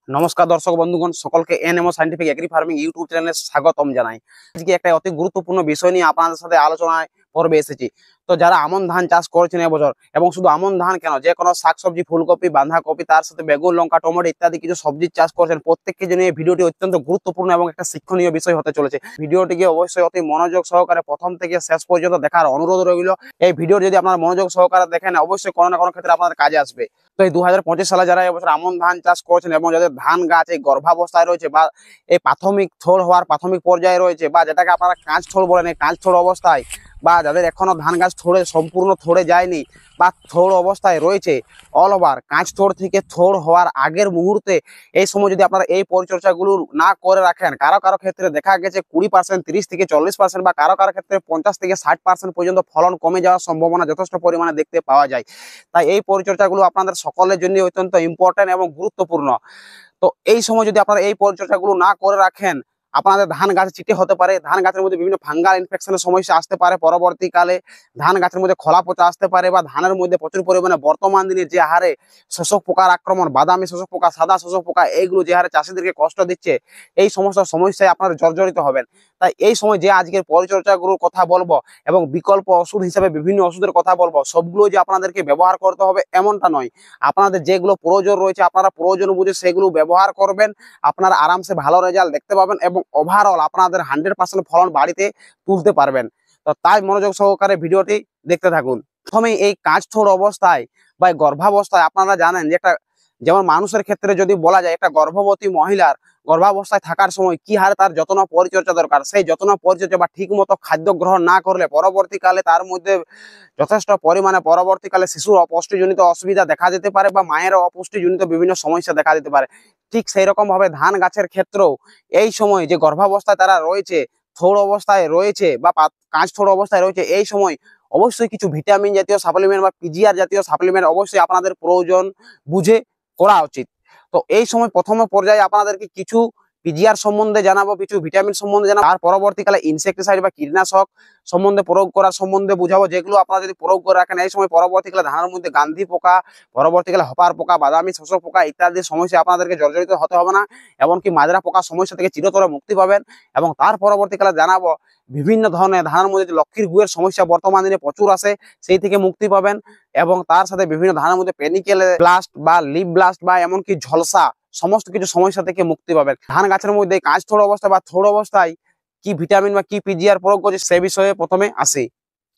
নমস্কার দর্শক বন্ধুগণ, সকলকে এনএমও সায়েন্টিফিক এগ্রি ফার্মিং ইউটিউব চ্যানেলে স্বাগতম জানাই। আজকে একটা অতি গুরুত্বপূর্ণ বিষয় নিয়ে আপনাদের সাথে আলোচনায় পর্বে এসেছি। তো যারা আমন ধান চাষ করছেন এবছর, এবং শুধু আমন ধান কেন, যে কোনো শাকসবজি, ফুলকপি, বাঁধাকপি, তার সাথে বেগুন, লঙ্কা, টমেটো ইত্যাদি কিছু সবজির চাষ করছেন, প্রত্যেককে জন্য এই ভিডিওটি অত্যন্ত গুরুত্বপূর্ণ এবং একটা শিক্ষণীয় বিষয় হতে চলেছে। ভিডিওটিকে অবশ্যই অতি মনোযোগ সহকারে প্রথম থেকে শেষ পর্যন্ত দেখার অনুরোধ রইল। এই ভিডিও যদি আপনারা মনোযোগ সহকারে দেখেন, অবশ্যই কোনো না কোনো ক্ষেত্রে আপনাদের কাজে আসবে। তো এই 2025 সালে যারা এবছর আমন ধান চাষ করছেন এবং যাদের ধান গাছ এই গর্ভাবস্থায় রয়েছে বা এই প্রাথমিক থোড় হওয়ার প্রাথমিক পর্যায়ে রয়েছে, বা যেটাকে আপনারা কাঁচ থোড় বলেন, এই কাঁচ থোড় অবস্থায়, বা যাদের এখনো ধান গাছ সম্পূর্ণ থোড়ে যায়নি বা থোড় অবস্থায় রয়েছে, অল ওভার কাঁচ থোড় থেকে থোড় হওয়ার আগের মুহূর্তে এই সময় যদি আপনারা এই পরিচর্যাগুলো না করে রাখেন, কারো কারো ক্ষেত্রে দেখা গেছে 20%, 30 থেকে 40%, বা কারো কারো ক্ষেত্রে 50 থেকে 60% পর্যন্ত ফলন কমে যাওয়ার সম্ভাবনা যথেষ্ট পরিমাণে দেখতে পাওয়া যায়। তাই এই পরিচর্যাগুলো আপনাদের সকলের জন্য অত্যন্ত ইম্পর্টেন্ট এবং গুরুত্বপূর্ণ। তো এই সময় যদি আপনারা এই পরিচর্যাগুলো না করে রাখেন, আপনাদের ধান গাছে চিটে হতে পারে, ধান গাছের মধ্যে বিভিন্ন ফাঙ্গাল ইনফেকশনের সমস্যা আসতে পারে, পরবর্তীকালে ধান গাছের মধ্যে খোলা পচা আসতে পারে, বা ধানের মধ্যে প্রচুর পরিমাণে বর্তমান দিনে যে হারে শোষক পোকার আক্রমণ, বাদামি শোষক পোকা, সাদা শোষক পোকা, এইগুলো যে হারে চাষিদেরকে কষ্ট দিচ্ছে, এই সমস্ত সমস্যায় আপনারা জর্জরিত হবেন। তাই এই সময় যে আজকের পরিচর্যাগুলোর কথা বলবো এবং বিকল্প ওষুধ হিসেবে বিভিন্ন ওষুধের কথা বলবো, সবগুলো যে আপনাদেরকে ব্যবহার করতে হবে এমনটা নয়। আপনাদের যেগুলো প্রয়োজন রয়েছে আপনারা প্রয়োজন বুঝে সেগুলো ব্যবহার করবেন, আপনারা আরামসে ভালো রেজাল্ট দেখতে পাবেন এবং ওভারঅল আপনাদের 100% ফলন বাড়িতে তুলতে পারবেন। তো তাই মনোযোগ সহকারে ভিডিওটি দেখতে থাকুন। প্রথমে এই কাঁচ থোড় অবস্থায় বা গর্ভাবস্থায় আপনারা জানেন যে একটা, যেমন মানুষের ক্ষেত্রে যদি বলা যায়, একটা গর্ভবতী মহিলার গর্ভাবস্থায় থাকার সময় কি হারে তার যত্ন পরিচর্যা দরকার, সেই যত্ন পরিচর্যা বা ঠিক মতো খাদ্য গ্রহণ না করলে পরবর্তীকালে তার মধ্যে যথেষ্ট পরিমাণে পরবর্তীকালে শিশুর অপুষ্টিজনিত অসুবিধা দেখা যেতে পারে, বা মায়ের অপুষ্টিজনিত বিভিন্ন সমস্যা দেখা যেতে পারে। ঠিক সেই রকম ভাবে ধান গাছের ক্ষেত্রেও এই সময় যে গর্ভাবস্থায় তারা রয়েছে, থোড় অবস্থায় রয়েছে বা কাঁচ থোড় অবস্থায় রয়েছে, এই সময় অবশ্যই কিছু ভিটামিন জাতীয় সাপ্লিমেন্ট বা পিজিআর জাতীয় সাপ্লিমেন্ট অবশ্যই আপনাদের প্রয়োজন বুঝে করা উচিত। তো এই সময় প্রথম পর্যায়ে আপনাদেরকে কিছু পিজিআর সম্বন্ধে জানাবো, কিছু ভিটামিন সম্বন্ধে জানাবো, আর পরবর্তীকালে ইনসেক্টিসাইড বা কীটনাশক সম্বন্ধে প্রয়োগ করার সম্বন্ধে বুঝাবো, যেগুলো আপনারা যদি প্রয়োগ করে রাখেন এই সময় পরবর্তীকালে ধানের মধ্যে গান্ধী পোকা, পরবর্তীকালে হপার পোকা, বাদামি শোষক পোকা ইত্যাদি সমস্যা আপনাদেরকে জর্জরিত হতে হবে না, এমনকি মাজরা পোকা সমস্যা থেকে চিরতরে মুক্তি পাবেন। এবং তার পরবর্তীকালে জানাবো বিভিন্ন ধরনের ধানের মধ্যে লক্ষ্মীর গুয়ের সমস্যা বর্তমান দিনে প্রচুর আসে, সেই থেকে মুক্তি পাবেন। এবং তার সাথে বিভিন্ন ধানের মধ্যে পেনিকেল ব্লাস্ট বা লিপ ব্লাস্ট বা এমনকি ঝলসা সমস্ত কিছু সমস্যা থেকে মুক্তি পাবেন। ধান গাছের মধ্যে কাঁচ থোড় অবস্থা বা থোড় অবস্থায় কি ভিটামিন বা কি পিজিআর প্রয়োগ করছে সে বিষয়ে প্রথমে আসি।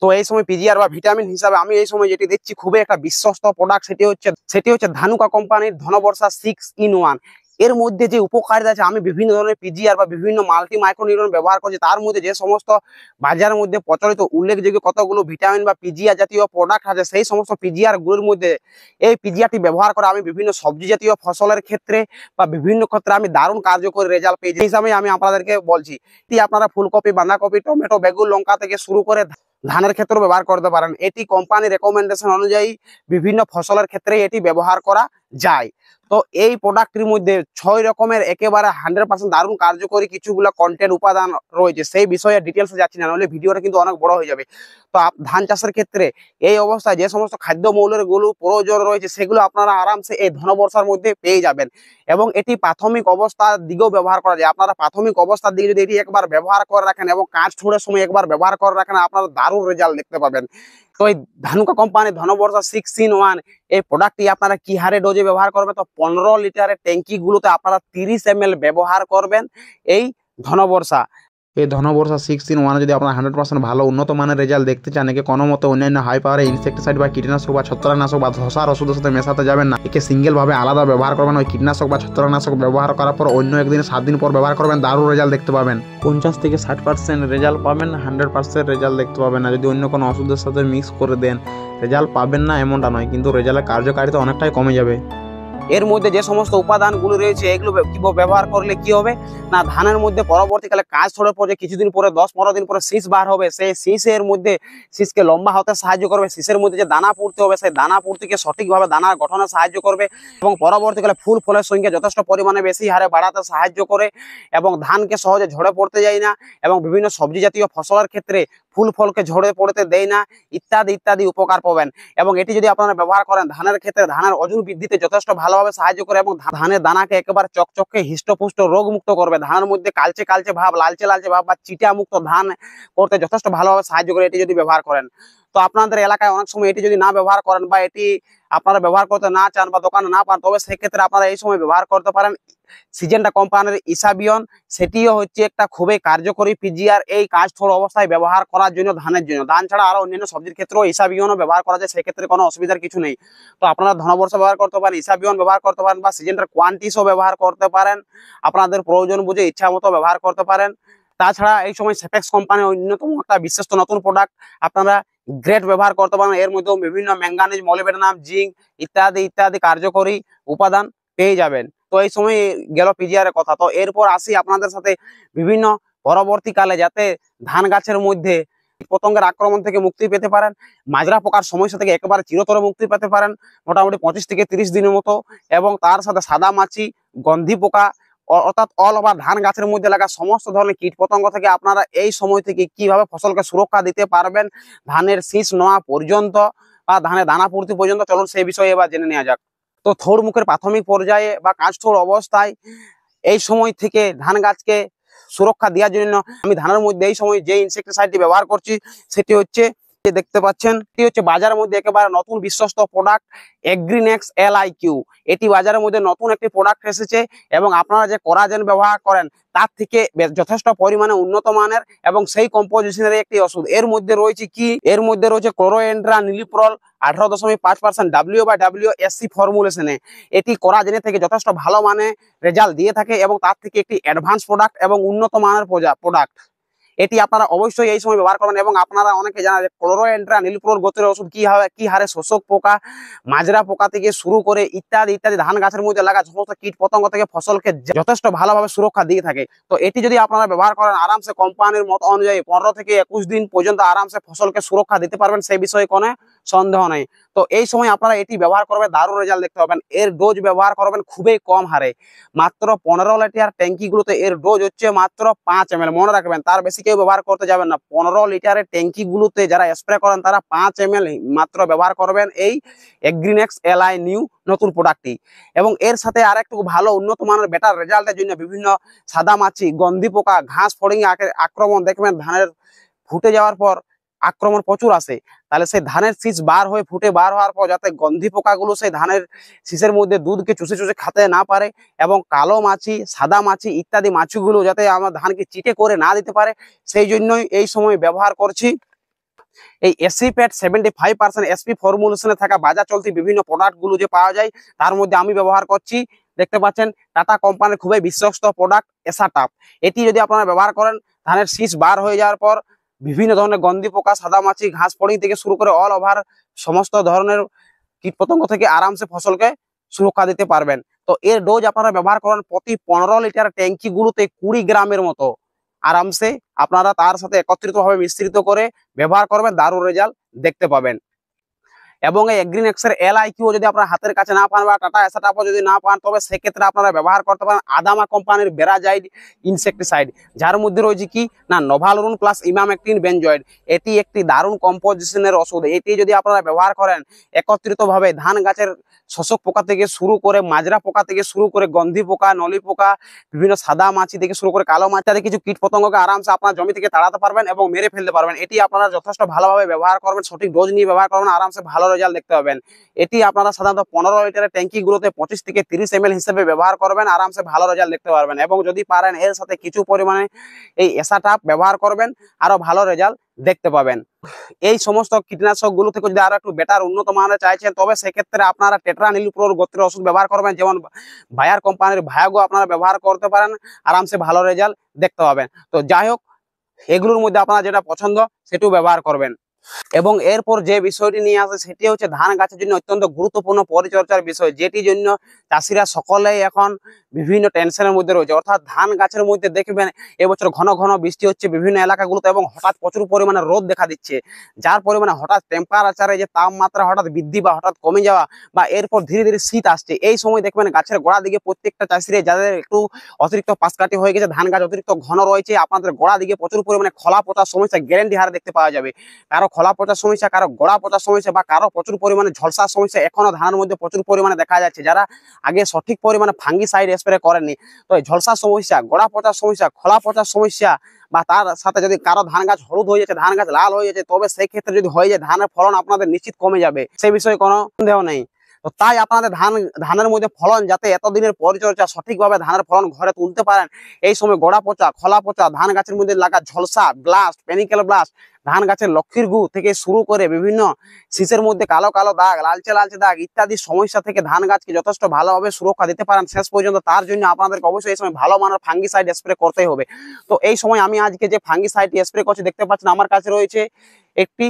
তো এই সময় পিজিআর বা ভিটামিন হিসাবে আমি এই সময় যেটি দেখছি খুবই একটা বিশ্বস্ত প্রোডাক্ট, সেটি হচ্ছে ধানুকা কোম্পানির ধনবর্ষা 6-in-1। এর মধ্যে যে উপকারিতা আছে, আমি বিভিন্ন ধরনের পিজিআর বা বিভিন্ন মাল্টি মাইক্রোনিউট্রিয়েন্ট ব্যবহার করছি, তার মধ্যে যে সমস্ত বাজারের মধ্যে প্রচলিত উল্লেখযোগ্য কতগুলো ভিটামিন বা পিজিআর জাতীয় প্রোডাক্ট আছে, সেই সমস্ত পিজিআর গুলোর মধ্যে এই পিজিআরটি ব্যবহার করে আমি বিভিন্ন সবজি জাতীয় ফসলের ক্ষেত্রে বা বিভিন্ন ক্ষেত্রে আমি দারুণ কার্যকরী রেজাল্ট পেয়েছি। এই হিসাবে আমি আপনাদেরকে বলছি, আপনারা ফুলকপি, বাঁধাকপি, টমেটো, বেগুন, লঙ্কা থেকে শুরু করে ধানের ক্ষেত্রে ব্যবহার করতে পারেন। এটি কোম্পানির রেকমেন্ডেশন অনুযায়ী বিভিন্ন ফসলের ক্ষেত্রে এটি ব্যবহার করা যায়। তো এই প্রোডাক্টটির মধ্যে 6 রকমের একেবারে 100% দারুণ কার্যকরী কিছুগুলো কন্টেন্ট উপাদান রয়েছে, সেই বিষয়ে ডিটেলসে যাচ্ছি না, নাহলে ভিডিওটা কিন্তু অনেক বড় হয়ে যাবে। তো ধান চাষের ক্ষেত্রে এই অবস্থায় যে সমস্ত খাদ্য মৌলের গুলো প্রয়োজন রয়েছে সেগুলো আপনারা আরামসে এই ধনবর্ষার মধ্যে পেয়ে যাবেন। এবং এটি প্রাথমিক অবস্থার দিকেও ব্যবহার করা যায়। আপনারা প্রাথমিক অবস্থার দিকে যদি এটি একবার ব্যবহার করে রাখেন এবং কাঁচ থোড়ের সময় একবার ব্যবহার করে রাখেন, আপনারা দারুণ রেজাল্ট দেখতে পাবেন। তো এই ধানুকা কোম্পানির ধনবর্ষা 6-in-1 এই প্রোডাক্টটি আপনারা কি হারে ডোজে ব্যবহার করবেন, তো 15 লিটারের ট্যাঙ্কি গুলোতে আপনারা 30 ml ব্যবহার করবেন এই ধনবর্ষা। এই ধনবর্ষা 6-in-1 যদি আপনারা 100% ভালো উন্নত মানের রেজাল্ট দেখতে চান, একে কোনো মতো অন্যান্য হাই পাওয়ারে ইনসেক্টিসাইড বা কীটনাশক বা ছত্রাকনাশক বা ধসার ওষুধের সাথে মেশাতে যাবেন না। একে সিঙ্গেল ভাবে আলাদা ব্যবহার করবেন। ওই কীটনাশক বা ছত্রাকনাশক ব্যবহার করার পর অন্য একদিন 7 দিন পর ব্যবহার করবেন, দারুণ রেজাল্ট দেখতে পাবেন। 50 থেকে 60% রেজাল্ট পাবেন, 100% রেজাল্ট দেখতে পাবেন না। যদি অন্য কোনো ওষুধের সাথে মিক্স করে দেন রেজাল্ট পাবেন না এমনটা নয়, কিন্তু রেজাল্টের কার্যকারিতা অনেকটাই কমে যাবে। এর মধ্যে যে সমস্ত উপাদানগুলো রয়েছে এগুলো কিভাবে ব্যবহার করলে কি হবে না, ধানের মধ্যে পরবর্তীকালে কাজ ছড়ার পরে কিছুদিন পরে 10-15 দিন পরে শীষ বার হবে, সেই শীষের মধ্যে শীষকে লম্বা হতে সাহায্য করবে। শীষের মধ্যে যে দানা পূর্তি হবে সেই দানা পূর্তিকে সঠিকভাবে দানার গঠনে সাহায্য করবে এবং পরবর্তীকালে ফুল ফলের সংখ্যা যথেষ্ট পরিমাণে বেশি হারে বাড়াতে সাহায্য করে এবং ধানকে সহজে ঝরে পড়তে যায় না। এবং বিভিন্ন সবজি জাতীয় ফসলের ক্ষেত্রে ফুল ফলকে ঝরে পড়তে দেয় না, ইত্যাদি ইত্যাদি উপকার পাবেন। এবং এটি যদি আপনারা ব্যবহার করেন ধানের ক্ষেত্রে ধানের ওজন বৃদ্ধিতে যথেষ্ট ভালোভাবে সাহায্য করে এবং ধানের দানাকে একেবারে চকচকে হৃষ্টপুষ্ট রোগমুক্ত করবে। ধানের মধ্যে কালচে কালচে ভাব, লালচে লালচে ভাব বা চিটা মুক্ত ধান করতে যথেষ্ট ভালোভাবে সাহায্য করে এটি যদি ব্যবহার করেন। তো আপনাদের এলাকায় অনেক সময় এটি যদি না ব্যবহার করেন বা এটি আপনারা ব্যবহার করতে না চান বা দোকানে না পান, তবে সেক্ষেত্রে আপনারা এই সময় ব্যবহার করতে পারেন সিজেন্টা কোম্পানির ইসাবিয়ন। সেটিও হচ্ছে একটা খুবই কার্যকরী পিজিআর এই কাজথোড় অবস্থায় ব্যবহার করার জন্য ধানের জন্য। ধান ছাড়া আরো অন্যান্য সবজির ক্ষেত্রেও ইসাবিয়নও ব্যবহার করা যায়, সেক্ষেত্রে কোনো অসুবিধার কিছু নেই। তো আপনারা ধনবর্ষ ব্যবহার করতে পারেন, ইসাবিয়ন ব্যবহার করতে পারেন বা সিজেন্টার কোয়ান্টিসও ব্যবহার করতে পারেন, আপনাদের প্রয়োজন বুঝে ইচ্ছা মতো ব্যবহার করতে পারেন। তাছাড়া এই সময় সেপেক্স কোম্পানির অন্যতম একটা বিশ্বস্ত নতুন প্রোডাক্ট আপনারা গ্রেড ব্যবহার করতে পারেন। এর মধ্যেও বিভিন্ন ম্যাঙ্গানিজ, মলিবেডেনাম, জিঙ্ক ইত্যাদি ইত্যাদি কার্যকরী উপাদান পেয়ে যাবেন। তো এই সময় গেল পিজিআর এর কথা। তো এরপর আসি আপনাদের সাথে বিভিন্ন পরবর্তীকালে যাতে ধান গাছের মধ্যে পতঙ্গের আক্রমণ থেকে মুক্তি পেতে পারেন, মাজরা পোকার সমস্যা থেকে একেবারে চিরতরে মুক্তি পেতে পারেন মোটামুটি 25 থেকে 30 দিনের মতো, এবং তার সাথে সাদা মাছি, গন্ধি পোকা অর্থাৎ অল ওভার ধান গাছের মধ্যে লাগা সমস্ত ধরনের কীট পতঙ্গ থেকে আপনারা এই সময় থেকে কিভাবে ফসলকে সুরক্ষা দিতে পারবেন ধানের শীষ নেওয়া পর্যন্ত বা ধানের দানা পূর্তি পর্যন্ত, চলুন সেই বিষয়ে এবার জেনে নেওয়া যাক। তো থোড় মুখের প্রাথমিক পর্যায়ে বা কাঁচ থোড় অবস্থায় এই সময় থেকে ধান গাছকে সুরক্ষা দেওয়ার জন্য আমি ধানের মধ্যে এই সময় যে ইনসেক্টিসাইডটি ব্যবহার করছি সেটি হচ্ছে, দেখতে পাচ্ছেন, এটি হচ্ছে বাজারের মধ্যে একেবারে নতুন বিশ্বস্ত প্রোডাক্ট এগ্রিনেক্স LIQ। এটি বাজারের মধ্যে নতুন একটি প্রোডাক্ট এসেছে এবং আপনারা যে কোরাজেন ব্যবহার করেন তার থেকে যথেষ্ট পরিমাণে উন্নত মানের এবং সেই কম্পোজিশনের একটি ওষুধ। এর মধ্যে রয়েছে কি, এর মধ্যে রয়েছে ক্লোরোএন্ড্রা নিলিপ্রল 18.5% W/WSC ফর্মুলেশনে। এটি কোরাজেনের থেকে যথেষ্ট ভালো মানে রেজাল্ট দিয়ে থাকে এবং তার থেকে একটি অ্যাডভান্স প্রোডাক্ট এবং উন্নত মানের প্রোডাক্ট। এটি আপনারা অবশ্যই এই সময় ব্যবহার করবেন। এবং আপনারা অনেকে জানেন যে ক্লোরোএন্ট্রা নীলপ্রোল গোত্রের ওষুধ কি হারে শোষক পোকা, মাজরা পোকা থেকে শুরু করে ইত্যাদি ইত্যাদি ধান গাছের মধ্যে লাগা সমস্ত কীট পতঙ্গ থেকে ফসলকে যথেষ্ট ভালোভাবে সুরক্ষা দিয়ে থাকে। তো এটি যদি আপনারা ব্যবহার করেন আরামসে কোম্পানির মত অনুযায়ী 15 থেকে 21 দিন পর্যন্ত আরামসে ফসলকে সুরক্ষা দিতে পারবেন, সেই বিষয়ে কোনো সন্দেহ নেই। তো এই সময় আপনারা এটি ব্যবহার করবেন, দারুণ রেজাল্ট দেখতে পাবেন। এর ডোজ ব্যবহার করবেন খুবই কম হারে, মাত্র 15 লিটার ট্যাঙ্কিগুলোতে এর ডোজ হচ্ছে মাত্র 5 ml। মনে রাখবেন, তার বেশি কেউ ব্যবহার করতে যাবেন না। 15 লিটারের ট্যাঙ্কিগুলোতে যারা স্প্রে করেন তারা 5 ml মাত্র ব্যবহার করবেন এই এগ্রিনেক্স LI নিউ নতুন প্রোডাক্টটি। এবং এর সাথে আর একটু ভালো উন্নত মানের বেটার রেজাল্টের জন্য বিভিন্ন সাদা মাছি, গন্ধি পোকা, ঘাস ফড়িং আক্রমণ, দেখবেন ধানের ফুটে যাওয়ার পর আক্রমণ প্রচুর আসে, তাহলে সেই ধানের শীষ বার হয়ে ফুটে বার হওয়ার পর যাতে গন্ধি পোকাগুলো সেই ধানের শীষের মধ্যে দুধকে চুষে চুষে খেতে না পারে এবং কালো মাছি, সাদা মাছি ইত্যাদি মাছিগুলো যাতে আমার ধানকে চিটে করে না দিতে পারে, সেই জন্যই এই সময় ব্যবহার করছি এই এসিপ্যাট 75% SP ফর্মুলেশনে থাকা বাজার চলতি বিভিন্ন প্রোডাক্টগুলো যে পাওয়া যায় তার মধ্যে আমি ব্যবহার করছি, দেখতে পাচ্ছেন, টাটা কোম্পানির খুবই বিশ্বস্ত প্রোডাক্ট এসাটাপ। এটি যদি আপনারা ব্যবহার করেন ধানের শীষ বার হয়ে যাওয়ার পর বিভিন্ন ধরনের গন্ধি পোকা, সাদা মাছি, ঘাস ফড়িং থেকে শুরু করে অল ওভার সমস্ত ধরনের কীটপতঙ্গ থেকে আরামসে ফসলকে সুরক্ষা দিতে পারবেন। তো এর ডোজ আপনারা ব্যবহার করেন প্রতি 15 লিটার ট্যাঙ্কিগুলোতে 20 গ্রামের মতো আরামসে আপনারা তার সাথে একত্রিতভাবে মিশ্রিত করে ব্যবহার করবেন, দারুণ রেজাল্ট দেখতে পাবেন। এবং এই এগ্রিনেক্সের LIQ যদি আপনারা হাতের কাছে না পান বা টাটা এসাটাপও যদি না পান, তবে সেক্ষেত্রে আপনারা ব্যবহার করতে পারেন আদামা কোম্পানির বেরাজাইড ইনসেক্টিসাইড, যার মধ্যে রয়েছে কি না নোভালুরন প্লাস ইমামেকটিন বেনজয়েড। এটি একটি দারুণ কম্পোজিশনের ওষুধ। এটি যদি আপনারা ব্যবহার করেন একত্রিতভাবে ধান গাছের শোষক পোকা থেকে শুরু করে মাজরা পোকা থেকে শুরু করে গন্ধি পোকা, নলি পোকা, বিভিন্ন সাদা মাছি থেকে শুরু করে কালো মাছি ইত্যাদি কিছু কীট পতঙ্গকে আরামসে আপনার জমি থেকে তাড়াতে পারবেন এবং মেরে ফেলতে পারবেন। এটি আপনারা যথেষ্ট ভালোভাবে ব্যবহার করবেন, সঠিক ডোজ নিয়ে ব্যবহার করবেন, আরামসে ভালো রেজাল্ট দেখতে পাবেন। এটি আপনারা সাধারণত 15 লিটারের ট্যাঙ্কিগুলোতে 25 থেকে 30 ml হিসেবে ব্যবহার করবেন, আরামসে ভালো রেজাল্ট দেখতে পারবেন। এবং যদি পারেন এর সাথে কিছু পরিমাণে এই এসাটাপ ব্যবহার করবেন, আরো ভালো রেজাল্ট দেখতে পাবেন। এই সমস্ত কীটনাশকগুলো থেকে যদি আরো একটু বেটার উন্নত মানের চাইছেন, তবে সেক্ষেত্রে আপনারা টেট্রা নীলপ্রোর গোত্রের ওষুধ ব্যবহার করবেন, যেমন বায়ার কোম্পানির ভায়াগো আপনারা ব্যবহার করতে পারেন, আরামসে ভালো রেজাল্ট দেখতে পাবেন। তো যাই হোক, এগুলোর মধ্যে আপনারা যেটা পছন্দ সেটাও ব্যবহার করবেন। এবং এরপর যে বিষয়টি নিয়ে আসে সেটি হচ্ছে ধান গাছের জন্য অত্যন্ত গুরুত্বপূর্ণ পরিচর্যার বিষয়, যেটির জন্য চাষিরা সকলেই এখন বিভিন্ন টেনশনের মধ্যে রয়েছে। অর্থাৎ ধান গাছের মধ্যে দেখবেন এবছর ঘন ঘন বৃষ্টি হচ্ছে বিভিন্ন এলাকাগুলোতে এবং হঠাৎ প্রচুর পরিমাণে রোদ দেখা দিচ্ছে, যার পরিমাণে হঠাৎ টেম্পারেচারে যে তাপমাত্রা হঠাৎ বৃদ্ধি বা হঠাৎ কমে যাওয়া বা এরপর ধীরে ধীরে শীত আসছে, এই সময় দেখবেন গাছের গোড়া দিকে প্রত্যেকটা চাষিরা যাদের একটু অতিরিক্ত পাশকাঠি হয়ে গেছে, ধান গাছ অতিরিক্ত ঘন রয়েছে, আপনাদের গোড়া দিকে প্রচুর পরিমাণে খোলা পচার সমস্যা গ্যারেন্টি হারে দেখতে পাওয়া যাবে। কারো খোলা পচার সমস্যা, কারো গোড়া পচার সমস্যা বা কারো প্রচুর পরিমাণে ঝলসার সমস্যা এখনো ধানের মধ্যে প্রচুর পরিমাণে দেখা যাচ্ছে। যারা আগে সঠিক পরিমাণে ফাঙ্গিসাইড স্প্রে করেননি, তো এই ঝলসার সমস্যা, গোড়া পচার সমস্যা, খোলা পচার সমস্যা বা তার সাথে যদি কারো ধান গাছ হলুদ হয়ে যাচ্ছে, ধান গাছ লাল হয়ে যাচ্ছে, তবে সেই ক্ষেত্রে যদি হয়ে যায় ধানের ফলন আপনাদের নিশ্চিত কমে যাবে, সেই বিষয়ে কোনো সন্দেহ নেই। তো তাই আপনাদের ধানের মধ্যে ফলন যাতে এতদিনের পরিচর্যা সঠিকভাবে ধানের ফলন ঘরে তুলতে পারেন, এই সময় গোড়া পচা, খোলা পচা, ধান গাছের মধ্যে লাগা ঝলসা, ব্লাস্ট, পেনিক্যাল ব্লাস্ট, ধান গাছের লক্ষ্মীর গু থেকে শুরু করে বিভিন্ন শীষের মধ্যে কালো কালো দাগ, লালচে লালচে দাগ ইত্যাদি সমস্যা থেকে ধান গাছকে যথেষ্ট ভালোভাবে সুরক্ষা দিতে পারেন শেষ পর্যন্ত। তার জন্য আপনাদেরকে অবশ্যই এই সময় ভালো মানের ফাঙ্গিসাইড স্প্রে করতেই হবে। তো এই সময় আমি আজকে যে ফাঙ্গিসাইড স্প্রে করছি দেখতে পাচ্ছেন আমার কাছে রয়েছে একটি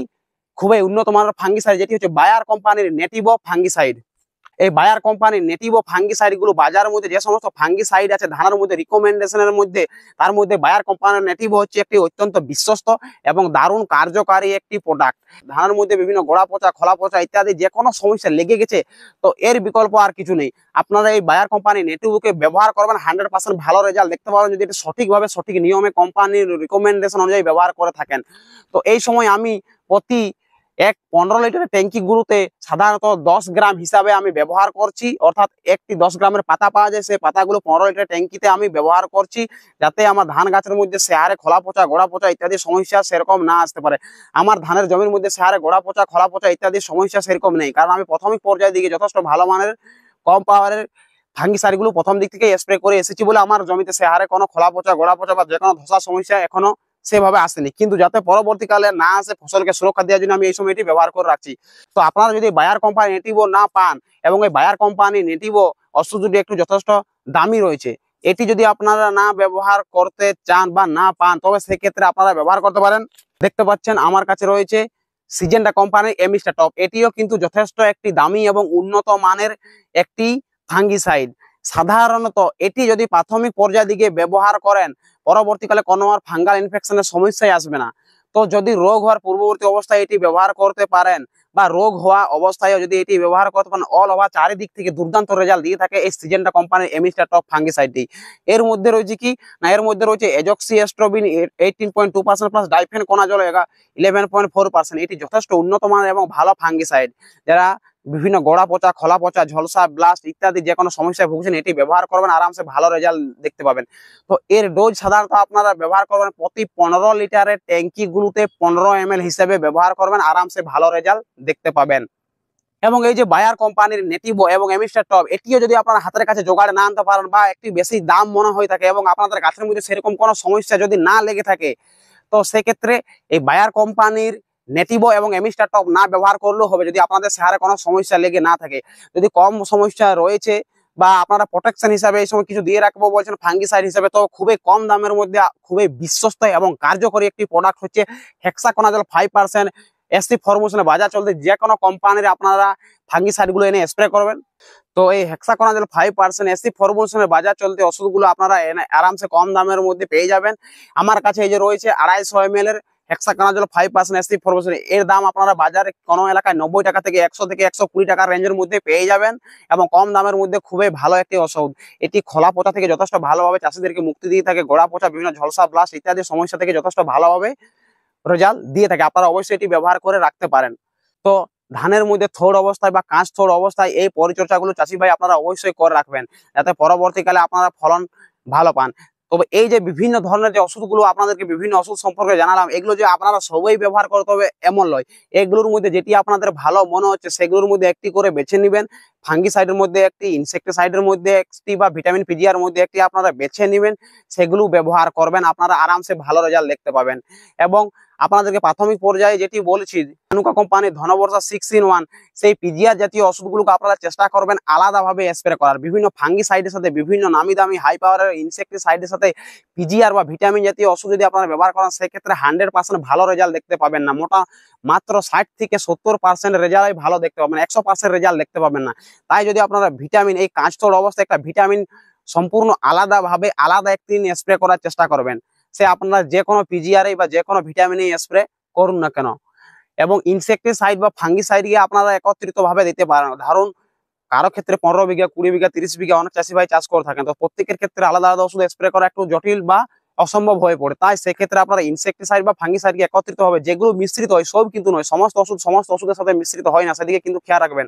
খুবই উন্নত মানের ফাঙ্গিসাইড, যেটি হচ্ছে বায়ার কোম্পানির নেটিভো ফাঙ্গিসাইড। এই বায়ার কোম্পানির নেটিভো ফাঙ্গিসাইড গুলো বাজারের মধ্যে যে সমস্ত ফাঙ্গিসাইড আছে ধানের মধ্যে রিকমেন্ডেশনের মধ্যে, তার মধ্যে বায়ার কোম্পানির নেটিভো হচ্ছে একটি অত্যন্ত বিশ্বস্ত এবং দারুণ কার্যকারী একটি প্রোডাক্ট। ধানের মধ্যে বিভিন্ন গোড়া পচা, খোলা পচা ইত্যাদি যে কোনো সমস্যা লেগে গেছে, তো এর বিকল্প আর কিছু নেই। আপনারা এই বায়ার কোম্পানির নেটিভোকে ব্যবহার করবেন, 100% ভালো রেজাল্ট দেখতে পাবেন যদি এটা সঠিকভাবে সঠিক নিয়মে কোম্পানির রিকমেন্ডেশন অনুযায়ী ব্যবহার করে থাকেন। তো এই সময় আমি প্রতি 15 লিটারের ট্যাঙ্কি গুলোতে সাধারণত 10 গ্রাম হিসাবে আমি ব্যবহার করছি, অর্থাৎ একটি 10 গ্রামের পাতা পাওয়া যায়, সেই পাতাগুলো 15 লিটার ট্যাঙ্কিতে আমি ব্যবহার করছি, যাতে আমার ধান গাছের মধ্যে শেয়ারে খোলা পচা, গোড়া পচা ইত্যাদি সমস্যা সেরকম না আসতে পারে। আমার ধানের জমির মধ্যে শেয়ারে গোড়া পচা, খোলা পচা ইত্যাদি সমস্যা সেরকম নেই, কারণ আমি প্রাথমিক পর্যায়ের দিকে যথেষ্ট ভালো মানের কম পাওয়ারের ফাঙ্গিসাইডগুলো প্রথম দিক থেকে স্প্রে করে এসেছি বলে আমার জমিতে শেয়ারে কোনো খোলা পচা, গোড়া পচা বা যে কোনো ধসা সমস্যা এখনো সেভাবে আসেনি। কিন্তু যাতে পরবর্তীকালে না আসে, ফসলকে সুরক্ষা দেওয়ার জন্য আমি এই সময় এটি ব্যবহার করে রাখছি। তো আপনারা যদি বায়ার কোম্পানি নেটিভো না পান এবং এই বায়ার কোম্পানি নেটিভো ওষুধ যদি একটু যথেষ্ট দামি রয়েছে, এটি যদি আপনারা না ব্যবহার করতে চান বা না পান, তবে সেক্ষেত্রে আপনারা ব্যবহার করতে পারেন। দেখতে পাচ্ছেন আমার কাছে রয়েছে সিজেন্টা কোম্পানির এমিস্টার টপ, এটিও কিন্তু যথেষ্ট একটি দামি এবং উন্নত মানের একটি ফাঙ্গিসাইড। সাধারণত এটি যদি প্রাথমিক পর্যায়ের দিকে ব্যবহার করেন, পরবর্তীকালে কোনো আর ফাঙ্গাল ইনফেকশনের সমস্যাই আসবে না। তো যদি রোগ হওয়ার পূর্ববর্তী অবস্থায় এটি ব্যবহার করতে পারেন বা রোগ হওয়া অবস্থায় যদি এটি ব্যবহার করতে পারেন, অল ওভার চারিদিক থেকে দুর্দান্ত রেজাল্ট দিয়ে থাকে এই সিজেন্টা কোম্পানির এমিস্টার টপ ফাঙ্গিসাইডটি। এর মধ্যে রয়েছে কি না, এর মধ্যে রয়েছে এজক্সিস্ট্রোবিন 18.2% প্লাস ডাইফেনকোনাজল 11.4%। এটি যথেষ্ট উন্নত মানের এবং ভালো ফাঙ্গিসাইড। যারা বিভিন্ন গোড়া পচা, খোলা পচা, ঝলসা, ব্লাস্ট ইত্যাদি যে কোনো সমস্যায় ভুগছেন, এটি ব্যবহার করবেন, আরামসে ভালো রেজাল্ট দেখতে পাবেন। তো এর ডোজ সাধারণত আপনারা ব্যবহার করবেন প্রতি 15 লিটারের ট্যাঙ্কি গুলোতে 15 ml হিসেবে ব্যবহার করবেন, আরামসে ভালো রেজাল্ট দেখতে পাবেন। এবং এই যে বায়ার কোম্পানির নেটিভো এবং এমিস্টার টপ, এটিও যদি আপনার হাতের কাছে জোগাড় না আনতে পারেন বা একটি বেশি দাম মনে হয়ে থাকে এবং আপনাদের গাছের মধ্যে সেরকম কোনো সমস্যা যদি না লেগে থাকে, তো সেক্ষেত্রে এই বায়ার কোম্পানির নেটিভো এবং এমিস্টার টপ না ব্যবহার করলেও হবে, যদি আপনাদের শেয়ারে কোনো সমস্যা লেগে না থাকে। যদি কম সমস্যা রয়েছে বা আপনারা প্রোটেকশন হিসাবে এই সময় কিছু দিয়ে রাখবো বলছেন ফাঙ্গিসাইড হিসাবে, তো খুবই কম দামের মধ্যে খুবই বিশ্বস্ত এবং কার্যকরী একটি প্রোডাক্ট হচ্ছে হেক্সাকোনাজল 5% এসসি ফরমুলেশনে বাজার চলতে যে কোনো কোম্পানির আপনারা ফাঙ্গিসাইড গুলো এনে স্প্রে করবেন। তো এই হেক্সাকোনাজল 5% এসসি ফরমুলেশনের বাজার চলতে ওষুধগুলো আপনারা এনে আরামসে কম দামের মধ্যে পেয়ে যাবেন। আমার কাছে এই যে রয়েছে 250 ml এর হেক্সাকোনাজল 5% এসসি ফরমুলেশন, এর দাম আপনারা বাজারে কোনো এলাকায় 90 টাকা থেকে 100 থেকে 120 টাকার রেঞ্জের মধ্যে পেয়ে যাবেন এবং কম দামের মধ্যে খুবই ভালো একটি ওষুধ। এটি খোলা পচা থেকে যথেষ্ট ভালোভাবে চাষিদেরকে মুক্তি দিয়ে থাকে, গোড়া পচা, বিভিন্ন ঝলসা, ব্লাস্ট ইত্যাদি সমস্যা থেকে যথেষ্ট ভালোভাবে রেজাল্ট দিয়ে থাকে। আপনারা অবশ্যই এটি ব্যবহার করে রাখতে পারেন। তো ধানের মধ্যে থোড় অবস্থায় বা কাঁচ থোড় অবস্থায় এই পরিচর্যাগুলো চাষি ভাই আপনারা অবশ্যই করে রাখবেন, যাতে পরবর্তীকালে আপনারা ফলন ভালো পান। তবে এই যে বিভিন্ন ধরনের যে ওষুধগুলো আপনাদেরকে বিভিন্ন ওষুধ সম্পর্কে জানালাম, এগুলো যে আপনারা সবাই ব্যবহার করতে হবে এমন নয়। এগুলোর মধ্যে যেটি আপনাদের ভালো মনে হচ্ছে সেগুলোর মধ্যে একটি করে বেছে নেবেন, ফাঙ্গিসাইডের মধ্যে একটি, ইনসেক্টিসাইডের মধ্যে একটি বা ভিটামিন পিজিআর মধ্যে একটি আপনারা বেছে নেবেন, সেগুলো ব্যবহার করবেন, আপনারা আরামসে ভালো রেজাল্ট দেখতে পাবেন। এবং আপনাদেরকে প্রাথমিক পর্যায়ে যেটি বলেছি, ধানুকা কোম্পানির ধনবর্ষা 6-in-1 সেই পিজিআর জাতীয় ওষুধগুলোকে আপনারা চেষ্টা করবেন আলাদাভাবে স্প্রে করার। বিভিন্ন ফাঙ্গিসাইডের সাথে, বিভিন্ন নামি দামি হাই পাওয়ারের ইনসেক্টিসাইডের সাথে পিজিআর বা ভিটামিন জাতীয় ওষুধ যদি আপনারা ব্যবহার করেন, সেক্ষেত্রে 100% ভালো রেজাল্ট দেখতে পাবেন না। মাত্র 60 থেকে 70% রেজাল্টই ভালো দেখতে পাবেন, 100% রেজাল্ট দেখতে পাবেন না। তাই যদি আপনারা ভিটামিন, এই কাঁচতোড় অবস্থায় একটা ভিটামিন সম্পূর্ণ আলাদাভাবে আলাদা একটি স্প্রে করার চেষ্টা করবেন। সে আপনারা যে কোনো পিজিআরই বা যে কোনো ভিটামিনে স্প্রে করুন না কেন। এবং ইনসেক্টিসাইড বা ফাঙ্গিসাইডকে আপনারা একত্রিত ভাবে দিতে পারেন। ধরুন কারো ক্ষেত্রে 15 বিঘা, 20 বিঘা, 30 বিঘা অনেক চাষি ভাই চাষ করে থাকেন, তো প্রত্যেকের ক্ষেত্রে আলাদা আলাদা ওষুধ স্প্রে করা একটু জটিল বা অসম্ভব হয়ে পড়ে। তাই সেক্ষেত্রে আপনারা ইনসেক্টিসাইড বা ফাঙ্গিসাইডকে একত্রিত হবে, যেগুলো মিশ্রিত হয়, সব কিন্তু নয়, সমস্ত ওষুধের সাথে মিশ্রিত হয় না, সেদিকে কিন্তু খেয়াল রাখবেন,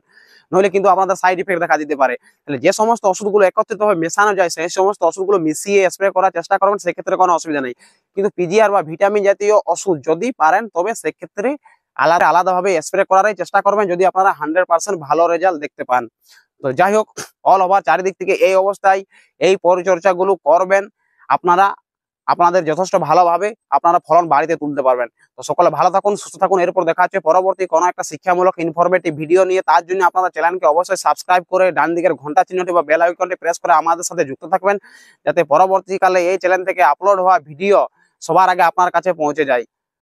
নইলে কিন্তু আপনাদের সাইড ইফেক্ট দেখা দিতে পারে। তাহলে যে সমস্ত ওষুধগুলো একত্রিত ভাবে মেশানো যায়, সেই সমস্ত ওষুধগুলো মিশিয়ে স্প্রে করার চেষ্টা করবেন, সেক্ষেত্রে কোনো অসুবিধা নেই। কিন্তু পিজিআর বা ভিটামিন জাতীয় ওষুধ যদি পারেন, তবে সেক্ষেত্রে আলাদাভাবে স্প্রে করারই চেষ্টা করবেন, যদি আপনারা 100% ভালো রেজাল্ট দেখতে পান। তো যাই হোক, অল ওভার চারিদিক থেকে এই অবস্থায় এই পরিচর্যাগুলো করবেন, আপনারা আপনাদের যথেষ্ট ভালোভাবে আপনারা ফলন বাড়িতে তুলতে পারবেন। তো সকলে ভালো থাকুন, সুস্থ থাকুন। এরপর দেখা হচ্ছে পরবর্তী কোনো একটা শিক্ষামূলক ইনফরমেটিভ ভিডিও নিয়ে। তার জন্য আপনারা চ্যানেলকে অবশ্যই সাবস্ক্রাইব করে ডান দিকের ঘন্টা চিহ্নটি বা বেল আইকনটি প্রেস করে আমাদের সাথে যুক্ত থাকবেন, যাতে পরবর্তীকালে এই চ্যানেল থেকে আপলোড হওয়া ভিডিও সবার আগে আপনার কাছে পৌঁছে যায়।